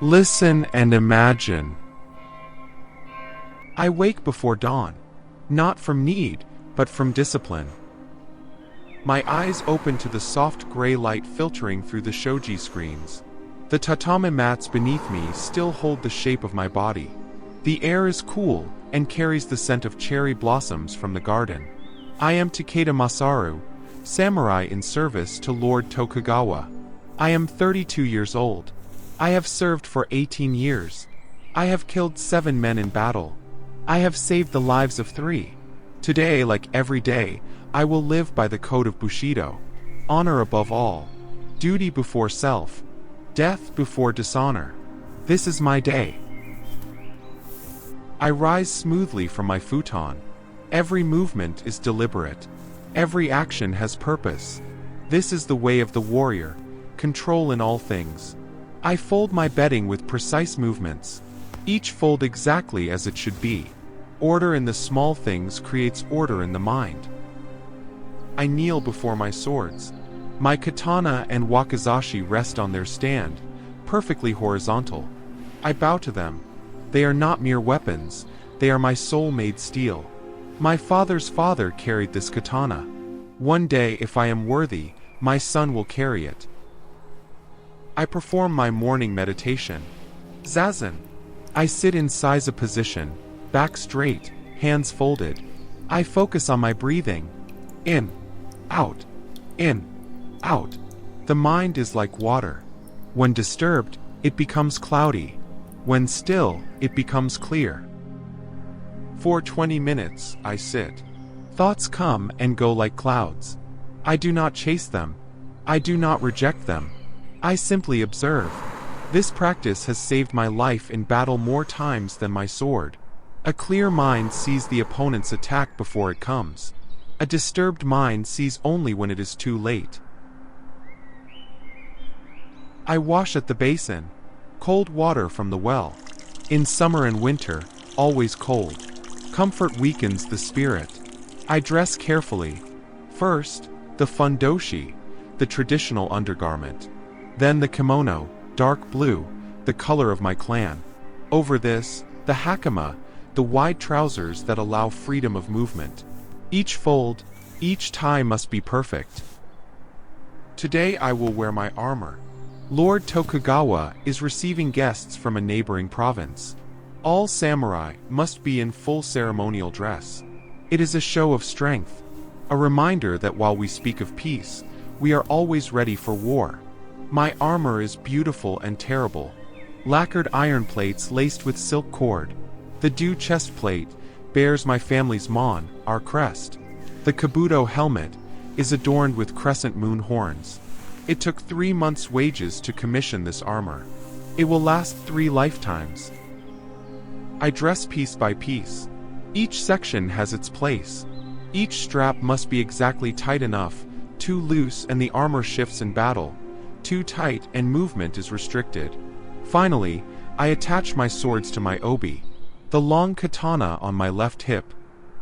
Listen and imagine. I wake before dawn, not from need, but from discipline. My eyes open to the soft gray light filtering through the shoji screens. The tatami mats beneath me still hold the shape of my body. The air is cool and carries the scent of cherry blossoms from the garden. I am Takeda Masaru, samurai in service to Lord Tokugawa. I am 32 years old. I have served for 18 years. I have killed 7 men in battle. I have saved the lives of 3. Today, like every day, I will live by the code of bushido. Honor above all. Duty before self. Death before dishonor. This is my day. I rise smoothly from my futon. Every movement is deliberate. Every action has purpose. This is the way of the warrior. Control in all things. I fold my bedding with precise movements. Each fold exactly as it should be. Order in the small things creates order in the mind. I kneel before my swords. My katana and wakizashi rest on their stand, perfectly horizontal. I bow to them. They are not mere weapons, they are my soul-made steel. My father's father carried this katana. One day, if I am worthy, my son will carry it. I perform my morning meditation. Zazen. I sit in seiza position, back straight, hands folded. I focus on my breathing. In, out, in, out. The mind is like water. When disturbed, it becomes cloudy. When still, it becomes clear. For 20 minutes, I sit. Thoughts come and go like clouds. I do not chase them. I do not reject them. I simply observe. This practice has saved my life in battle more times than my sword. A clear mind sees the opponent's attack before it comes. A disturbed mind sees only when it is too late. I wash at the basin. Cold water from the well. In summer and winter, always cold. Comfort weakens the spirit. I dress carefully. First, the fundoshi, the traditional undergarment. Then the kimono, dark blue, the color of my clan. Over this, the hakama, the wide trousers that allow freedom of movement. Each fold, each tie must be perfect. Today I will wear my armor. Lord Tokugawa is receiving guests from a neighboring province. All samurai must be in full ceremonial dress. It is a show of strength, a reminder that while we speak of peace, we are always ready for war. My armor is beautiful and terrible. Lacquered iron plates laced with silk cord. The dew chest plate bears my family's mon, our crest. The kabuto helmet is adorned with crescent moon horns. It took 3 months' wages to commission this armor. It will last 3 lifetimes. I dress piece by piece. Each section has its place. Each strap must be exactly tight enough. Too loose and the armor shifts in battle. Too tight and movement is restricted. Finally, I attach my swords to my obi. The long katana on my left hip.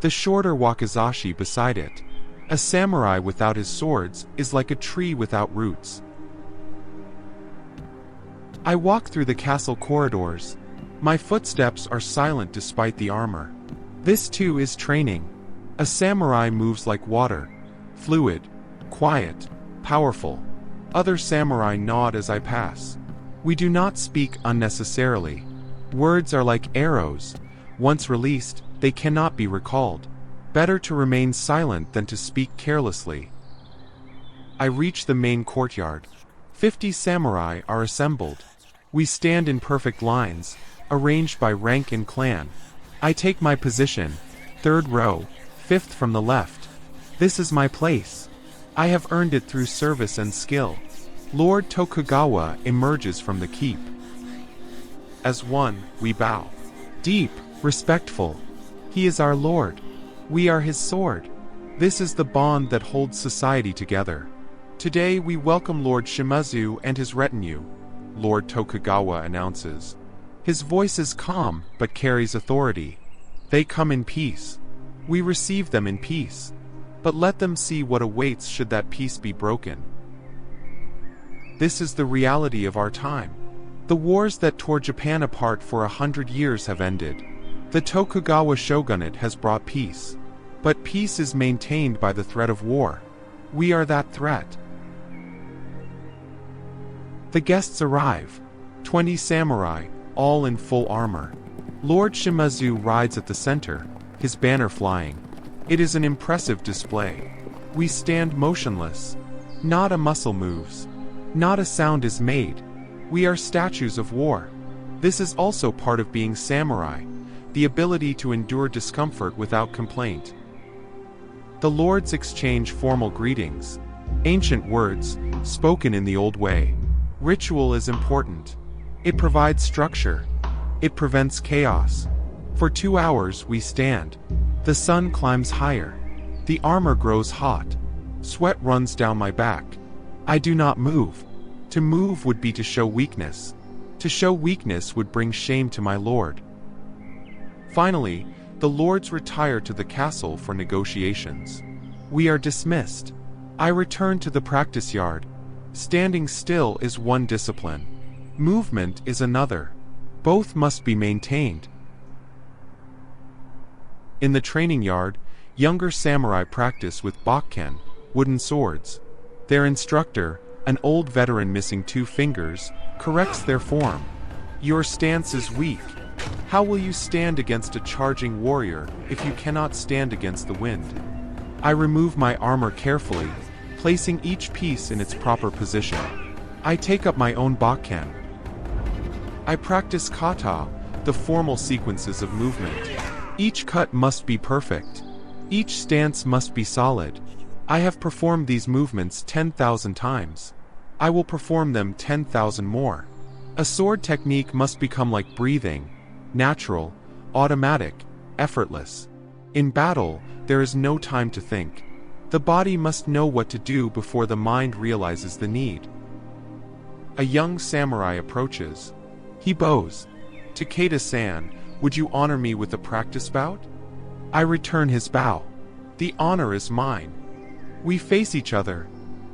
The shorter wakizashi beside it. A samurai without his swords is like a tree without roots. I walk through the castle corridors. My footsteps are silent despite the armor. This too is training. A samurai moves like water. Fluid, quiet, powerful. Other samurai nod as I pass. We do not speak unnecessarily. Words are like arrows. Once released, they cannot be recalled. Better to remain silent than to speak carelessly. I reach the main courtyard. 50 samurai are assembled. We stand in perfect lines, arranged by rank and clan. I take my position, 3rd row, 5th from the left. This is my place. I have earned it through service and skill. Lord Tokugawa emerges from the keep. As one, we bow. Deep, respectful. He is our lord. We are his sword. This is the bond that holds society together. Today we welcome Lord Shimazu and his retinue, Lord Tokugawa announces. His voice is calm, but carries authority. They come in peace. We receive them in peace. But let them see what awaits should that peace be broken. This is the reality of our time. The wars that tore Japan apart for 100 years have ended. The Tokugawa shogunate has brought peace. But peace is maintained by the threat of war. We are that threat. The guests arrive. 20 samurai, all in full armor. Lord Shimazu rides at the center, his banner flying. It is an impressive display. We stand motionless. Not a muscle moves. Not a sound is made. We are statues of war. This is also part of being samurai, the ability to endure discomfort without complaint. The lords exchange formal greetings. Ancient words, spoken in the old way. Ritual is important. It provides structure. It prevents chaos. For 2 hours we stand. The sun climbs higher. The armor grows hot. Sweat runs down my back. I do not move. To move would be to show weakness. To show weakness would bring shame to my lord. Finally, the lords retire to the castle for negotiations. We are dismissed. I return to the practice yard. Standing still is one discipline. Movement is another. Both must be maintained. In the training yard, younger samurai practice with bakken, wooden swords. Their instructor, an old veteran missing 2 fingers, corrects their form. Your stance is weak. How will you stand against a charging warrior if you cannot stand against the wind? I remove my armor carefully, placing each piece in its proper position. I take up my own bakken. I practice kata, the formal sequences of movement. Each cut must be perfect. Each stance must be solid. I have performed these movements 10,000 times. I will perform them 10,000 more. A sword technique must become like breathing, natural, automatic, effortless. In battle, there is no time to think. The body must know what to do before the mind realizes the need. A young samurai approaches. He bows. Takeda-san, would you honor me with a practice bout? I return his bow. The honor is mine. We face each other.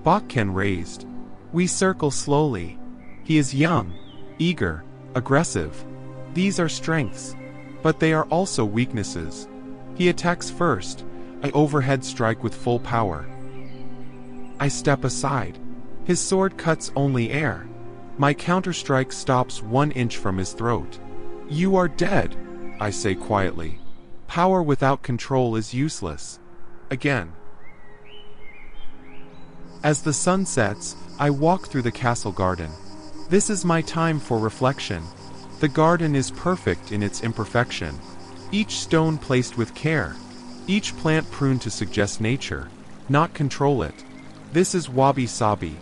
Bakken raised. We circle slowly. He is young, eager, aggressive. These are strengths. But they are also weaknesses. He attacks first. I overhead strike with full power. I step aside. His sword cuts only air. My counter-strike stops 1 inch from his throat. You are dead, I say quietly. Power without control is useless. Again. As the sun sets, I walk through the castle garden. This is my time for reflection. The garden is perfect in its imperfection. Each stone placed with care. Each plant pruned to suggest nature, not control it. This is wabi-sabi,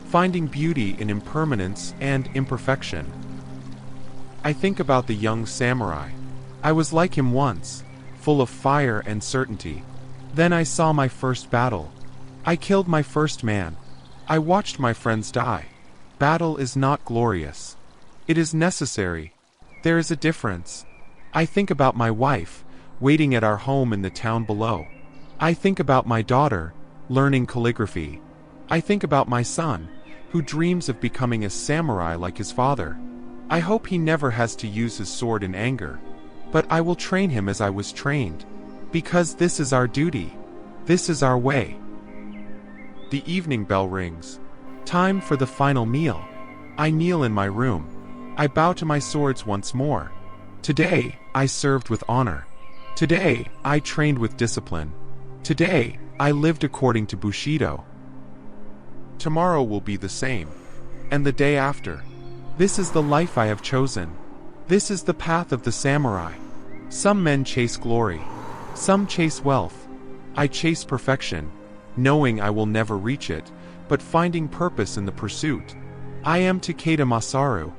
finding beauty in impermanence and imperfection. I think about the young samurai. I was like him once, full of fire and certainty. Then I saw my first battle. I killed my first man. I watched my friends die. Battle is not glorious. It is necessary. There is a difference. I think about my wife, waiting at our home in the town below. I think about my daughter, learning calligraphy. I think about my son, who dreams of becoming a samurai like his father. I hope he never has to use his sword in anger. But I will train him as I was trained. Because this is our duty. This is our way. The evening bell rings. Time for the final meal. I kneel in my room. I bow to my swords once more. Today, I served with honor. Today, I trained with discipline. Today, I lived according to bushido. Tomorrow will be the same. And the day after. This is the life I have chosen. This is the path of the samurai. Some men chase glory. Some chase wealth. I chase perfection, knowing I will never reach it, but finding purpose in the pursuit. I am Takeda Masaru.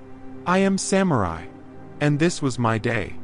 I am samurai. And this was my day.